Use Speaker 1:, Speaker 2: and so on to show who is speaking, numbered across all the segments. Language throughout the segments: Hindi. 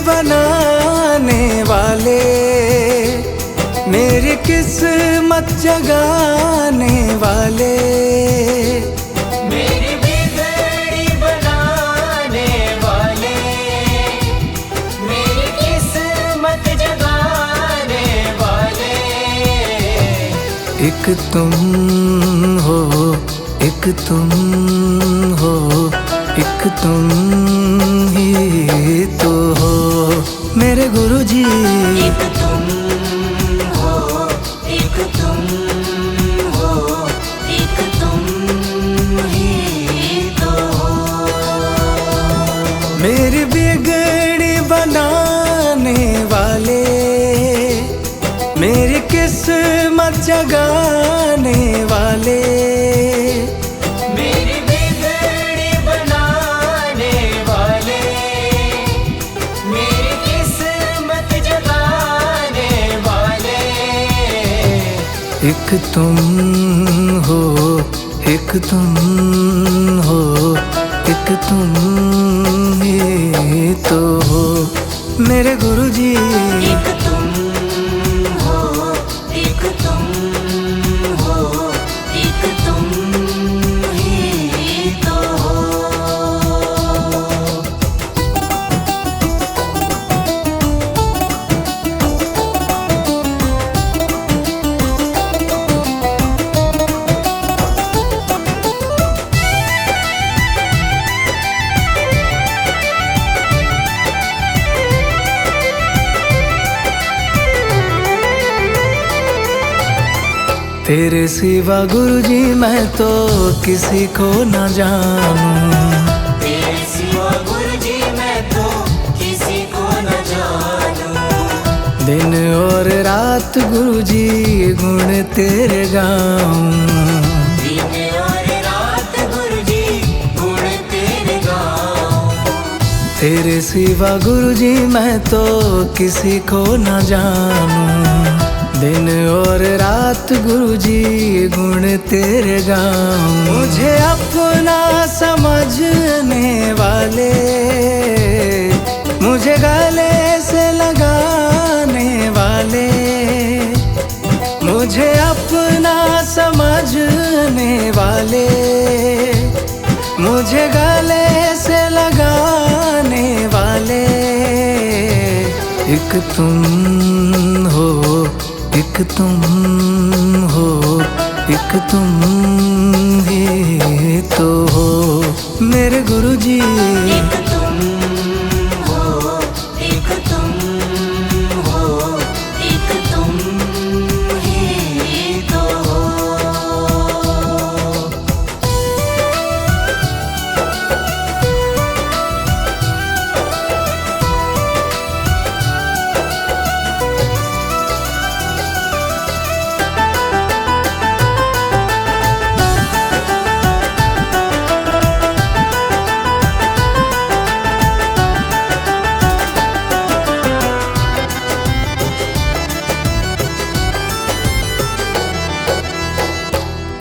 Speaker 1: बनाने वाले, मेरी किस्मत जगाने वाले,
Speaker 2: मेरी बिगड़ी बनाने वाले, मेरी किस्मत जगाने वाले।
Speaker 1: एक तुम हो, एक तुम हो, एक तुम ही तो हो मेरे गुरुजी।
Speaker 2: एक तुम हो, एक तुम हो, एक तुम ही तो हो।
Speaker 1: मेरी बिगड़ी बनाने वाले, मेरी किस्मत जगाने वाले,
Speaker 2: मेरी बिगड़ी बनाने वाले, मेरी किस्मत जगाने वाले।
Speaker 1: एक तुम हो, एक तुम हो, एक तुम ही तो हो मेरे गुरुजी।
Speaker 2: एक तुम हो, एक तुम हो, एक तुम ही तो हो।
Speaker 1: तेरे सिवा गुरुजी मैं तो किसी को न जानूं,
Speaker 2: तेरे सिवा गुरुजी मैं तो किसी को न जानूं।
Speaker 1: दिन और रात गुरुजी गुण तेरे गाऊं,
Speaker 2: दिन और रात गुरुजी गुण तेरे गाऊं।
Speaker 1: तेरे सिवा गुरुजी मैं तो किसी को न जानूं, दिन और रात गुरुजी गुण तेरे गाऊं। मुझे अपना समझने वाले, मुझे गले से लगाने वाले, मुझे अपना समझने वाले, मुझे गले से लगाने वाले। एक तुम हो, एक तुम हो, एक तुम ही तो हो मेरे गुरुजी।
Speaker 2: एक तुम हो, एक तुम हो, एक तुम ही तो हो।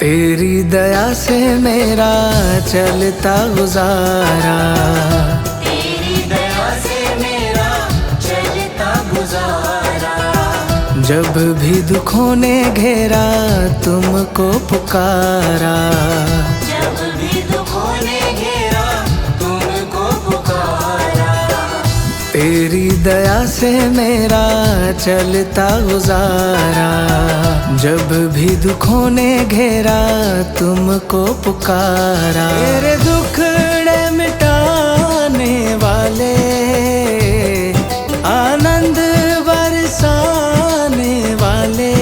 Speaker 1: तेरी दया से मेरा चलता गुजारा,
Speaker 2: तेरी दया से मेरा चलता गुजारा।
Speaker 1: जब भी दुखों ने घेरा तुमको पुकारा,
Speaker 2: जब भी दुखों ने घेरा तुमको पुकारा।
Speaker 1: तेरी दया से मेरा चलता गुजारा, जब भी दुखों ने घेरा तुमको पुकारा। मेरे दुखड़े मिटाने वाले, आनंद बरसाने वाले,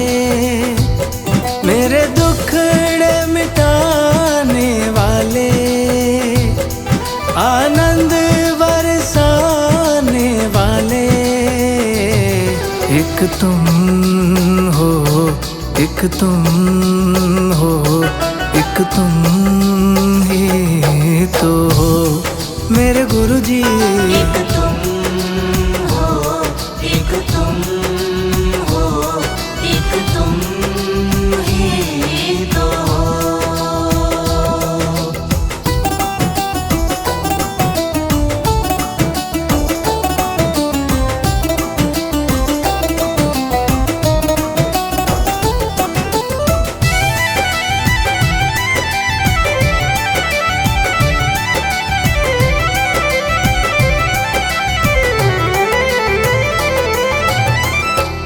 Speaker 1: मेरे दुखड़े मिटाने वाले, आनंद बरसाने वाले। एक तुम हो, एक तुम हो, एक तुम ही तो हो मेरे गुरुजी।
Speaker 2: एक तुम हो, एक तुम हो, एक तुम ही तो हो।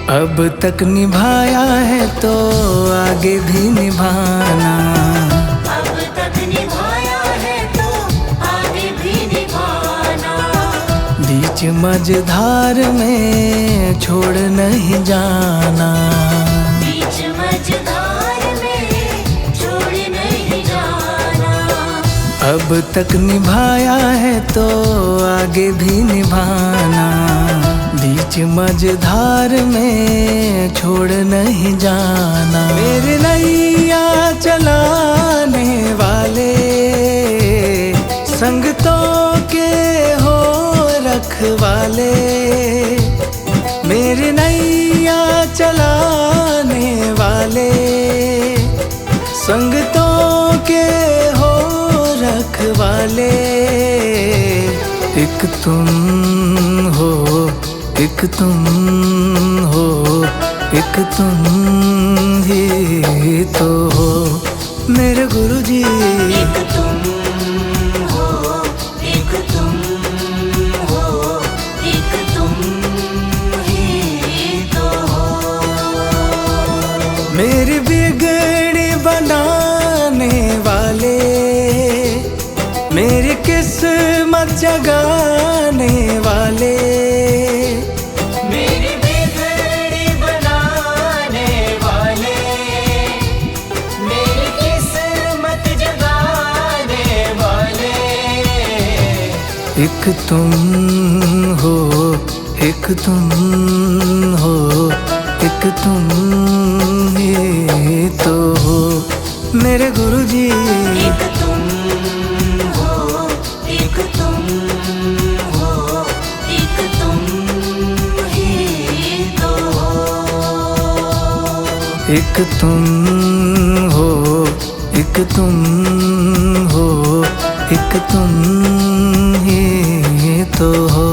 Speaker 1: अब तक निभाया है तो आगे भी निभाना।
Speaker 2: अब तक निभाया है तो आगे भी निभाना।
Speaker 1: बीच मझधार में छोड़ नहीं जाना।
Speaker 2: बीच मझधार में छोड़ नहीं जाना।
Speaker 1: अब तक निभाया है तो आगे भी निभाना। बीच मझधार में छोड़ नहीं जाना। मेरे नैया चलाने वाले संगतों के हो रखवाले। मेरे नैया चलाने वाले संगतों के हो रखवाले। एक तुम हो, एक तुम हो, एक तुम ही तो हो मेरे गुरुजी।
Speaker 2: एक तुम हो, एक तुम हो, एक तुम ही तो हो।
Speaker 1: मेरी बिगड़ी बनाने वाले, मेरी किस्मत जगाने वाले।
Speaker 2: मेरी बिगड़ी बनाने वाले, मेरी किस्मत जगाने वाले।
Speaker 1: एक तुम हो, एक तुम हो, एक तुम ही तो हो मेरे गुरुजी।
Speaker 2: एक तुम हो, एक तुम हो, एक तुम ही तो हो।
Speaker 1: एक तुम हो, एक तुम हो, एक तुम ही तो हो।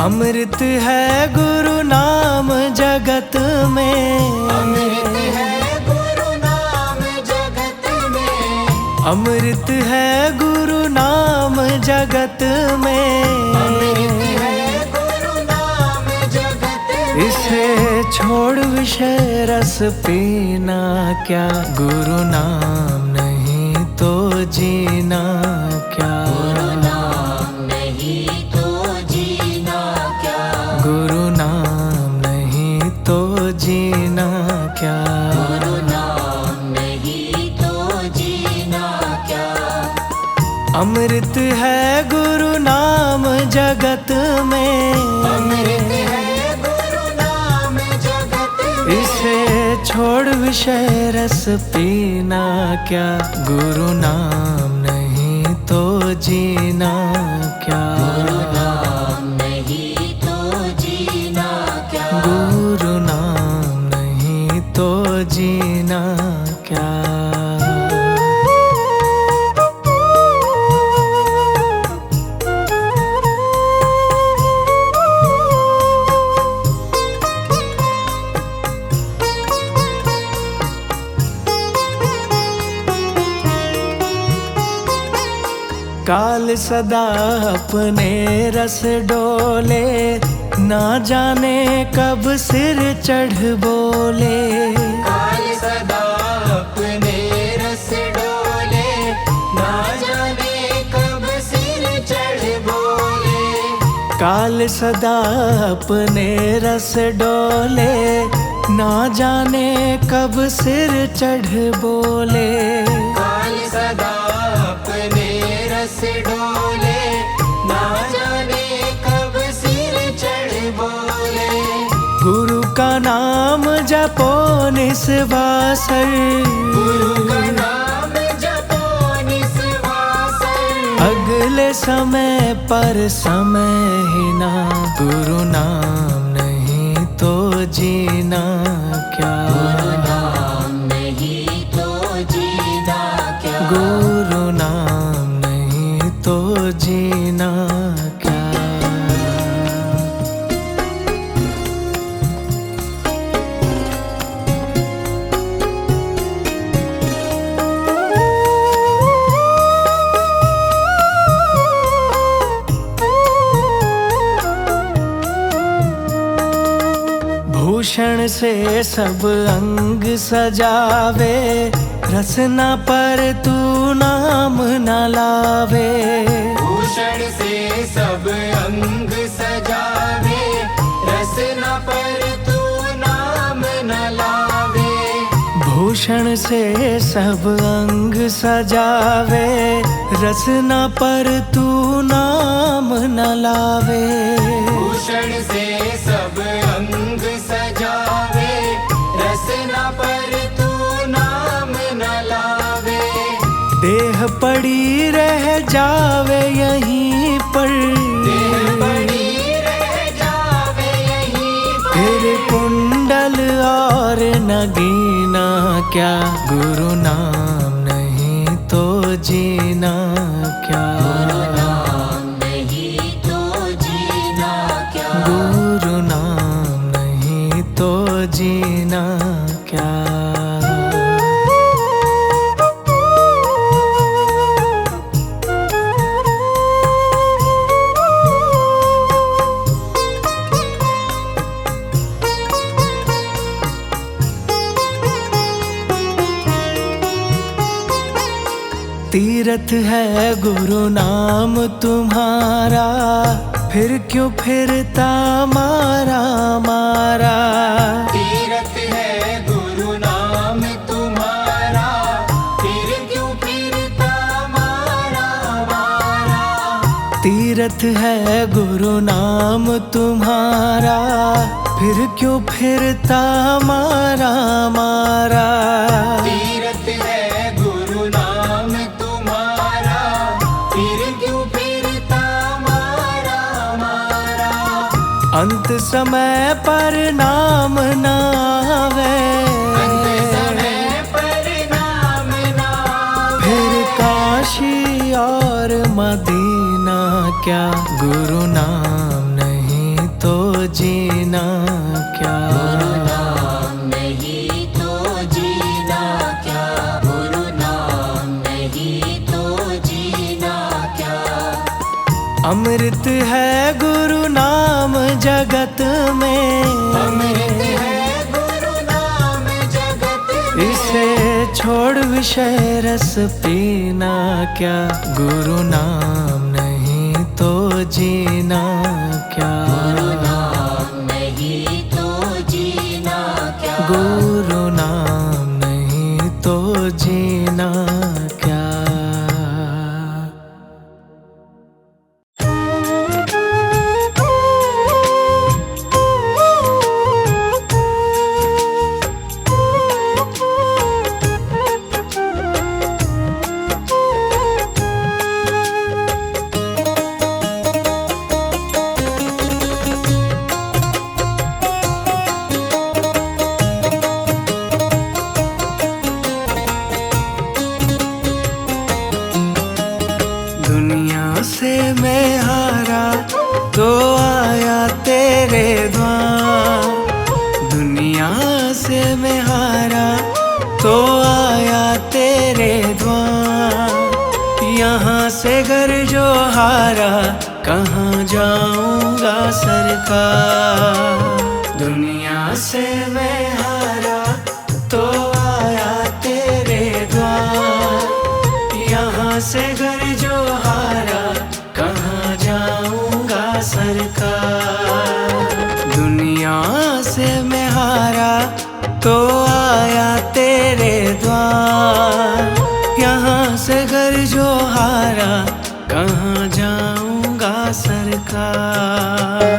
Speaker 1: अमृत है गुरु नाम जगत में।
Speaker 2: अमृत है गुरु नाम जगत में।
Speaker 1: अमृत है गुरु नाम जगत में।
Speaker 2: अमृत है गुरु नाम जगत में।
Speaker 1: इसे छोड़ विषय रस पीना क्या। गुरु नाम नहीं तो जीना क्या।
Speaker 2: गुरु नाम नहीं तो जीना क्या।
Speaker 1: गुरु नाम नहीं तो जीना क्या।
Speaker 2: गुरु नाम नहीं तो जीना क्या।
Speaker 1: अमृत है गुरु नाम जगत में।
Speaker 2: अमृत है गुरु नाम जगत में।
Speaker 1: इसे छोड़ विषय रस पीना क्या। गुरु नाम नहीं तो जीना क्या।
Speaker 2: गुरु नाम नहीं तो जीना क्या।
Speaker 1: गुरु नाम नहीं तो जीना क्या। काल सदा अपने रस डोले, ना जाने कब सिर चढ़ बोले।
Speaker 2: काल सदा अपने रस डोले, ना जाने कब सिर चढ़ बोले।
Speaker 1: काल सदा अपने रस डोले, ना जाने कब सिर चढ़ बोले।
Speaker 2: काल सदा अपने रस डोले, ना जाने कब सिर चढ़ बोले।
Speaker 1: गुरु का नाम जपो निस्वासर,
Speaker 2: गुरु का नाम जपो निस्वासर।
Speaker 1: अगले समय पर समय ही ना। गुरु नाम नहीं तो जीना क्या।
Speaker 2: गुरु नाम नहीं तो जीना क्या।
Speaker 1: गुरु नाम से सब अंग सजावे, रसना पर तू नाम न लावे।
Speaker 2: भूषण से सब अंग सजावे, रसना पर तू नाम न लावे।
Speaker 1: भूषण से सब अंग सजावे, रसना पर तू नाम न लावे।
Speaker 2: भूषण से सब अंग सजावे, रसना पर तू नाम न लावे।
Speaker 1: देह पड़ी रह जावे यहीं पर,
Speaker 2: देह पड़ी रह जावे यहीं पर।
Speaker 1: फिर कुंडल और नगीना क्या, गुरु नाम नहीं तो जीना क्या।
Speaker 2: गुरु नाम नहीं तो जीना क्या।
Speaker 1: गुरु नाम नहीं तो जीना क्या। तीरथ है गुरु नाम तुम्हारा, फिर क्यों फिरता मारा मारा।
Speaker 2: तीरथ है गुरु नाम तुम्हारा, फिर क्यों फिरता मारा मारा।
Speaker 1: तीरथ है गुरु नाम तुम्हारा, फिर क्यों फिरता मारा मारा।
Speaker 2: तीरथ है गुरु नाम तुम्हारा, फिर क्यों फिरता मारा मारा।
Speaker 1: अंत समय पर नाम न आवे,
Speaker 2: अंत समय पर नाम न आवे।
Speaker 1: फिर काशी और मदीना क्या, गुरु नाम नहीं तो जीना क्या।
Speaker 2: गुरु नाम नहीं तो जीना क्या। गुरु नाम नहीं तो जीना क्या।
Speaker 1: अमृत है गुरु नाम जगत में,
Speaker 2: अमृत है गुरु नाम जगत में।
Speaker 1: इसे छोड़ विषय रस पीना क्या, गुरु नाम नहीं तो जीना क्या।
Speaker 2: गुरु नाम नहीं तो जीना क्या।
Speaker 1: गुरु नाम नहीं तो जीना क्या। दुनिया से मैं हारा तो आया तेरे द्वार। दुनिया से मैं हारा तो आया तेरे द्वार। यहाँ से घर जो हारा कहाँ जाऊंगा सरकार। दुनिया से मैं हारा तो आया तेरे द्वार। यहाँ से घर जो हारा कहाँ जाऊंगा सरकार। दुनिया से मैं हारा तो आया तेरे द्वार। यहाँ से घर जो हारा कहाँ जाऊंगा सरकार।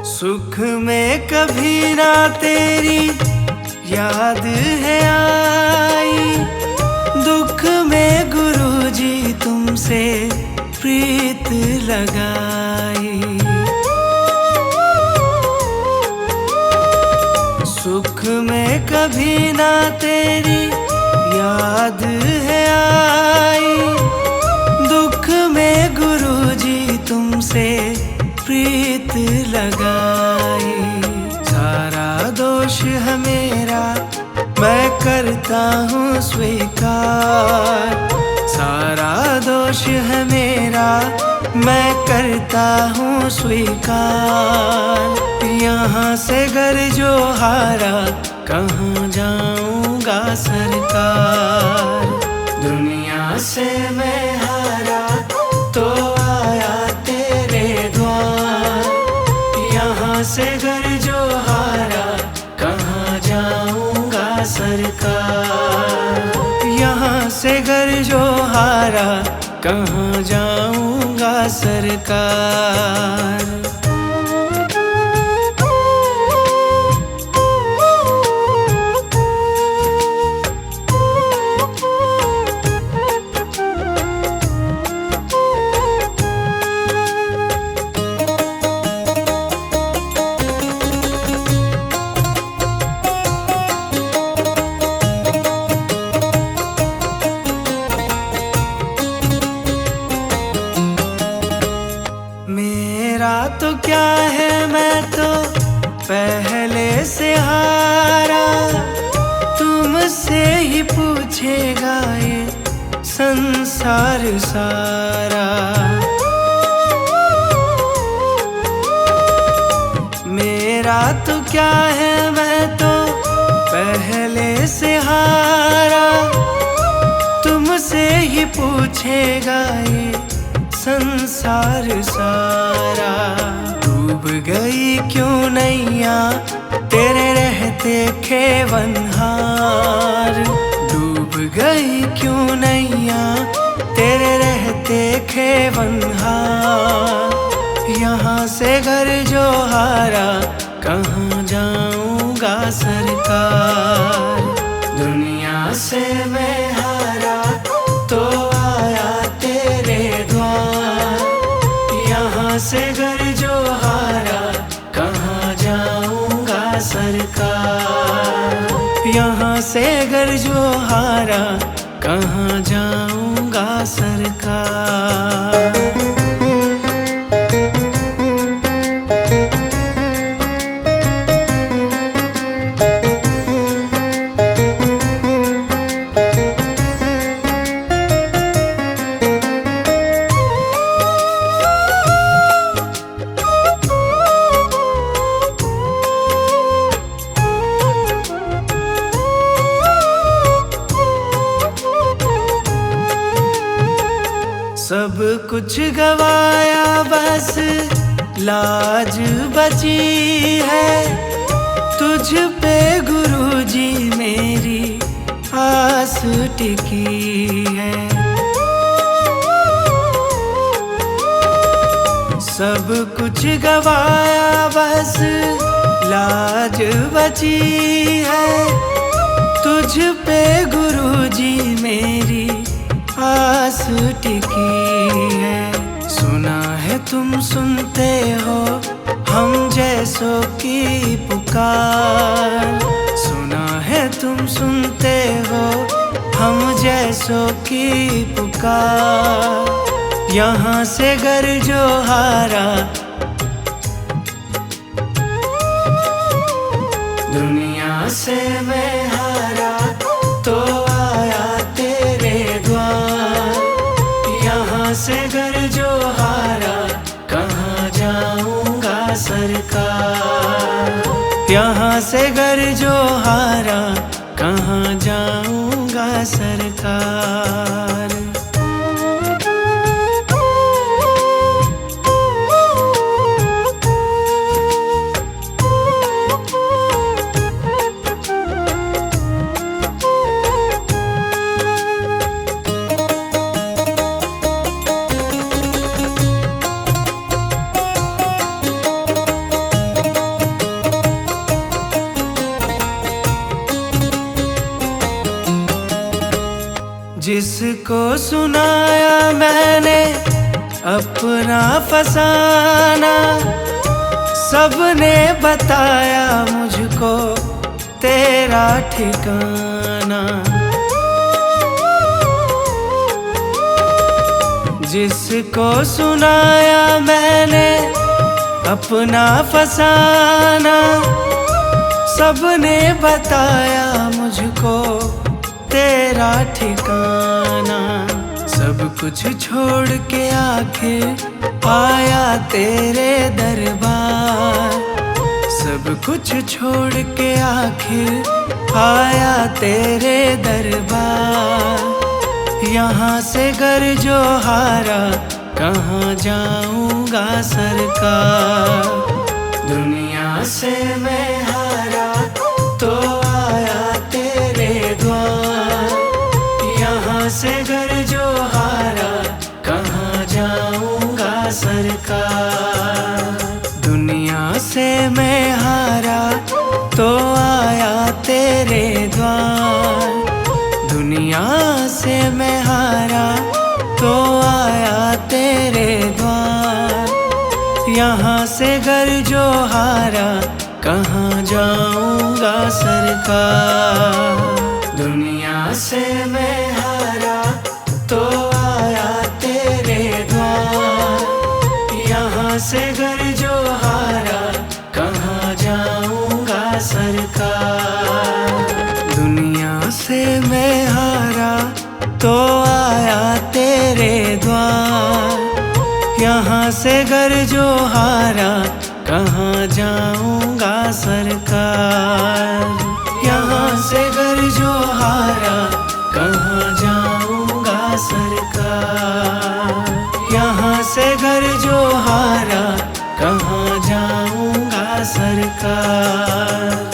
Speaker 1: सुख में कभी ना तेरी याद है आई, दुख में गुरुजी तुमसे प्रीत लगाई। सुख में कभी ना तेरी याद है आई, दुख में गुरुजी तुमसे प्रीत लगाई। सारा दोष है मेरा मैं करता हूँ स्वीकार, सारा दोष है मेरा मैं करता हूँ स्वीकार। यहाँ से घर जो हारा कहाँ जाऊँगा सरकार। दुनिया से मैं हारा तो आया तेरे द्वार, यहाँ से घर जो हारा कहाँ जाऊँगा सरकार। यहाँ से घर जो हारा कहाँ जाऊँगा सरकार। मेरा तो क्या है मैं तो पहले से हारा, तुमसे ही पूछेगा ये संसार सारा। मेरा तो क्या है मैं तो पहले से हारा, तुमसे ही पूछेगा ये संसार सारा। डूब गई क्यों नैया तेरे रहते खेवनहार, डूब गई क्यों नैया तेरे रहते खेवनहार। यहाँ से घर जो हारा कहाँ जाऊँगा सरकार। दुनिया से मैं हारा तो आया तेरे द्वार, यहाँ से घर जो हारा कहाँ जाऊँगा सरकार। यहाँ से घर जो हारा कहाँ जाऊँगा सरकार। सब कुछ गवाया बस लाज बची है, तुझ पे गुरुजी मेरी आस टिकी है। सब कुछ गवाया बस लाज बची है, तुझ पे गुरुजी मेरी आस टिकी है। सुना है तुम सुनते हो हम जैसों की पुकार, सुना है तुम सुनते हो हम जैसों की पुकार। यहाँ से घर जो हारा दुनिया से मैं हारा तो आया तेरे द्वार, यहाँ से घर जो हारा कहाँ जाऊँगा सरकार। यहाँ से घर जो हारा कहाँ जाऊँगा सरकार। जिसको सुनाया मैंने अपना फसाना, सबने बताया मुझको तेरा ठिकाना। जिसको सुनाया मैंने अपना फसाना, सबने बताया मुझको तेरा ठिकाना। सब कुछ छोड़ के आखिर आया तेरे दरबार। सब कुछ छोड़ के आखिर आया तेरे दरबार। यहाँ से घर जो हारा कहाँ जाऊँगा सरकार। दुनिया से मैं हारा तो आया तेरे द्वार। यहाँ से घर जो हारा कहाँ जाऊँगा सरकार। दुनिया से मैं हारा तो आया तेरे द्वार। दुनिया से मैं हारा तो आया तेरे द्वार। यहाँ से घर जो हारा कहाँ जाऊँगा सरकार। दुनिया से मैं हारा तो आया तेरे द्वार। यहाँ से घर जो हारा कहाँ जाऊँगा सरकार। दुनिया से मैं हारा तो आया तेरे द्वार। यहाँ से घर जो हारा कहाँ जाऊँगा सरकार। यहाँ से घर जो हारा कहाँ जाऊँगा सरकार। यहाँ से घर जो हारा कहाँ जाऊँगा सरकार।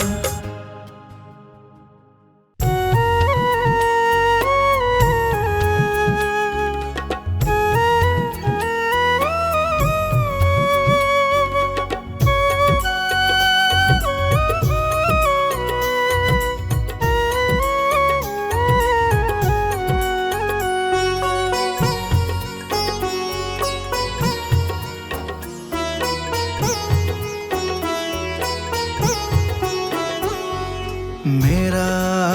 Speaker 2: मेरा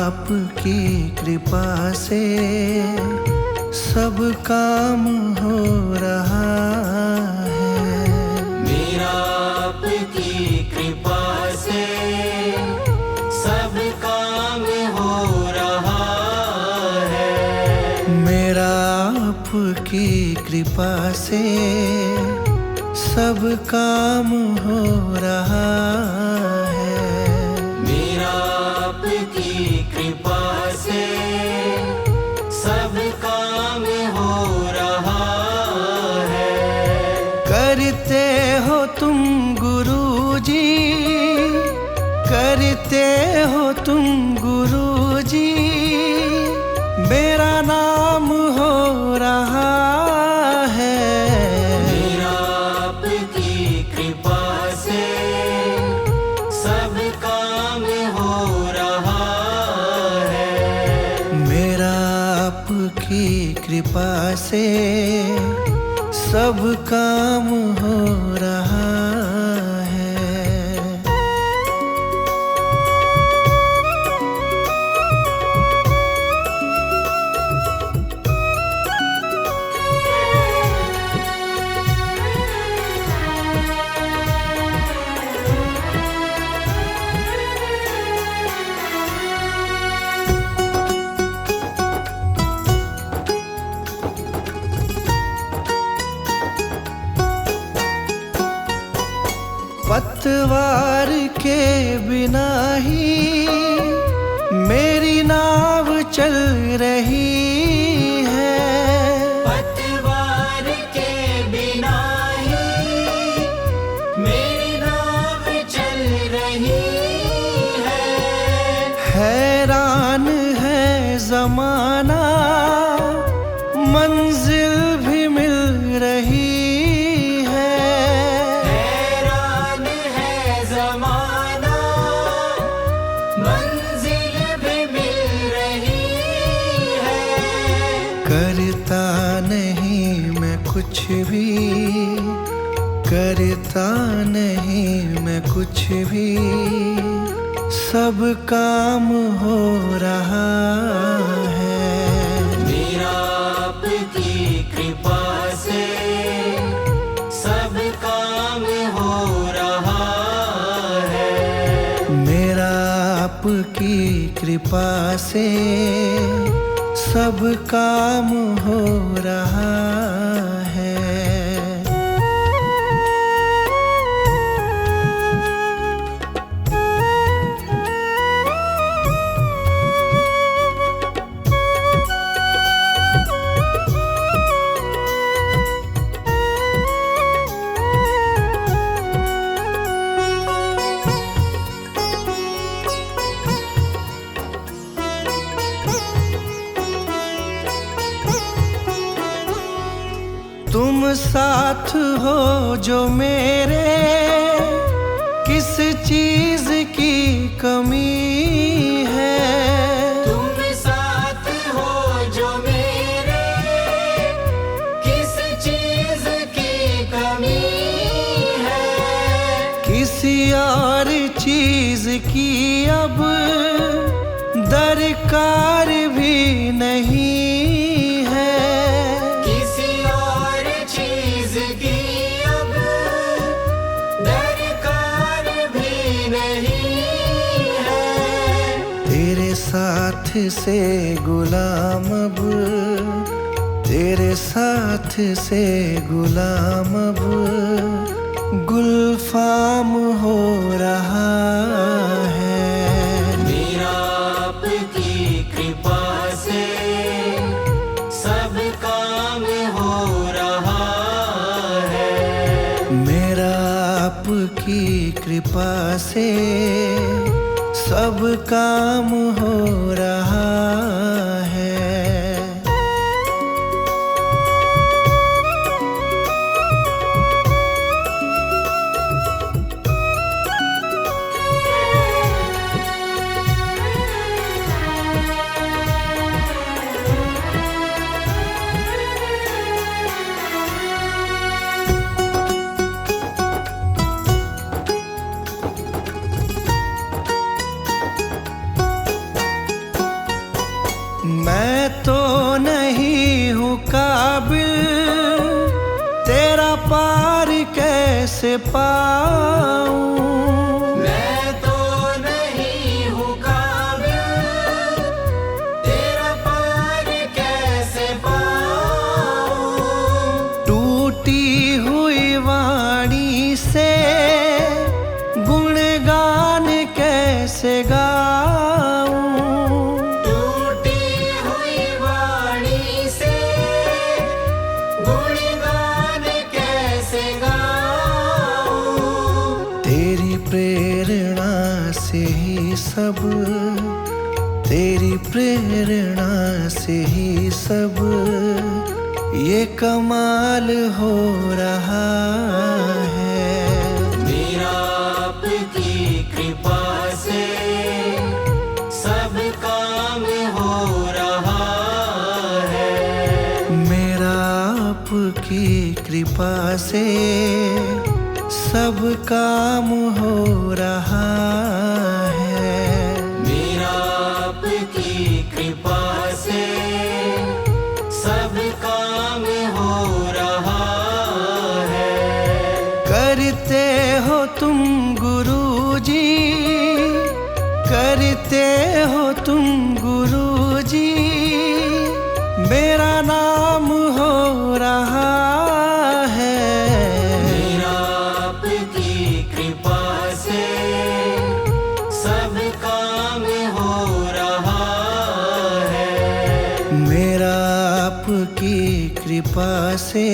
Speaker 2: आपकी कृपा से सब काम हो रहा है।
Speaker 3: मेरा आपकी कृपा से सब काम हो रहा है।
Speaker 2: मेरा आपकी कृपा से सब काम हो रहा है।
Speaker 3: मेरा आपकी कृपा से सब काम हो रहा है।
Speaker 2: करते हो तुम गुरुजी, करते हो तुम गुरुजी, मेरा नाम हो रहा है।
Speaker 3: मेरा आपकी कृपा से सब काम हो रहा है।
Speaker 2: मेरा आपकी कृपा से सब काम हो रहा है। पतवार के बिना ही मेरी नाव चल रही है।
Speaker 3: पतवार के बिना ही मेरी नाव चल रही है।
Speaker 2: हैरान है जमाना, मंजिल भी मिल रही है।
Speaker 3: हैरान है जमाना, मंजिल भी मिल रही है।
Speaker 2: करता नहीं मैं कुछ भी, करता नहीं मैं कुछ भी,
Speaker 1: सब काम हो रहा है।
Speaker 3: मेरा आपकी कृपा से सब काम हो रहा है।
Speaker 1: मेरा आपकी कृपा से सब काम हो रहा है। तुम साथ हो जो मेरे, किस चीज की कमी है।
Speaker 3: तुम साथ हो जो मेरे, किस चीज की कमी है।
Speaker 1: किसी और चीज की अब दरकार भी नहीं है।
Speaker 3: किसी और चीज की अब दरकार भी नहीं है।
Speaker 1: तेरे साथ से गुलाम अब, तेरे साथ से गुलाम अब गुलफाम हो रहा है।
Speaker 3: मेरा आपकी कृपा से सब काम हो रहा है।
Speaker 1: मेरा आपकी कृपा से सब काम हो रहा है। मैं तो नहीं हूँ काबिल, तेरा पार कैसे पाऊं।
Speaker 3: मैं तो नहीं हूँ काबिल, तेरा पार कैसे पाऊं।
Speaker 1: टूटी हुई वाणी से गुणगान कैसे गाऊं। तेरी प्रेरणा से ही सब, तेरी प्रेरणा से ही सब ये कमाल हो रहा है।
Speaker 3: मेरा आपकी कृपा से सब काम हो रहा है।
Speaker 1: मेरा आपकी कृपा से सब काम हो रहा है।
Speaker 3: मेरा आपकी कृपा से सब काम हो रहा है।
Speaker 1: करते हो तुम गुरुजी, करते हो तुम गुरुजी, मेरा नाम हो रहा है।
Speaker 3: मेरा आपकी कृपा से सब काम हो रहा है।
Speaker 1: मेरा आपकी कृपा से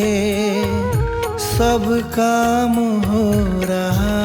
Speaker 1: सब काम हो रहा